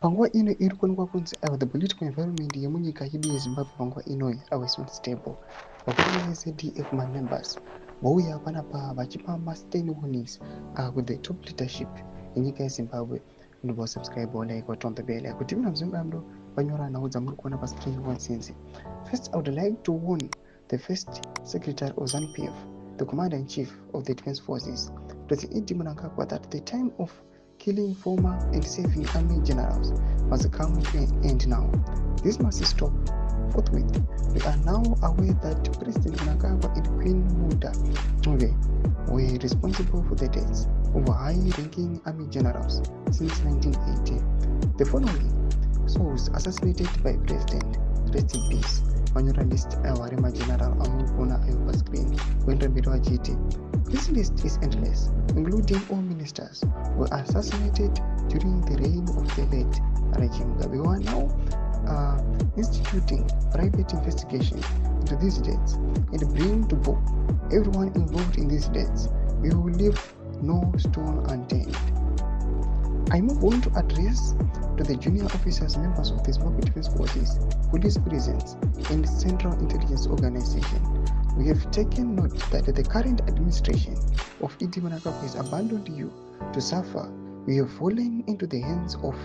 Panguva ino iri kuonekwa kunzi the political environment yemunyika yedu yeZimbabwe panguva ino is not stable. Vakuru veZDF members vauya panapa vachipa stern warnings with the top leadership yenyika yeZimbabwe. Subscribe like or turn the bell kuti mnamzvimbando vanyora nhau dzamuri kuona pascreen since. First, I would like to warn the first secretary of ZANU-PF, the commander-in-chief of the defense forces, President Mnangagwa, that the time of killing former and saving army generals must come to an end now. This must stop forthwith. We are now aware that President Mnangagwa and Queen Muda were responsible for the deaths of high-ranking army generals since 1980. The following souls assassinated by President, rest in peace. Journalist Awarema General Amurkona Ayuba Screen went GT. This list is endless, including all ministers who were assassinated during the reign of the late regime. We are now instituting private investigation into these deaths and bring to book everyone involved in these deaths. We will leave no stone unturned. I move on to address to the junior officers, members of the Sabc Defense Forces, police prisons, and Central Intelligence Organization. We have taken note that the current administration of Mnangagwa has abandoned you to suffer. We have fallen into the hands of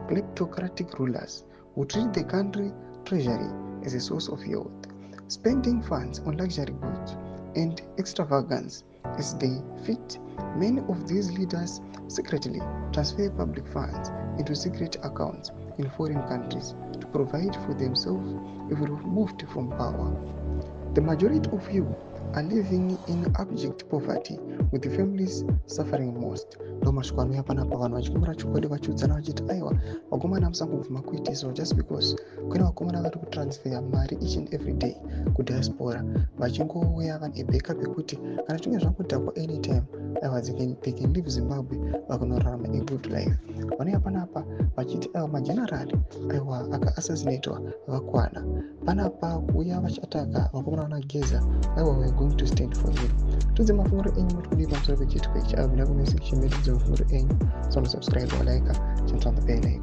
kleptocratic rulers who treat the country treasury as a source of wealth, spending funds on luxury goods and extravagance as they fit. Many of these leaders secretly transfer public funds into secret accounts in foreign countries to provide for themselves if removed from power. The majority of you are living in abject poverty, with the families suffering most. So just because transfer money each and every day to diaspora, a backup anytime they can leave Zimbabwe a good life. Majenerali akaassasinatwa vakwana panapa kuya vachataka vakomana geza we're going to stand for you. Tudze mafunguro enyu muri pamusoro pechitwe chaavina kumesikichemedza mafunguro enyu. So subscribe or like, turn on the bell.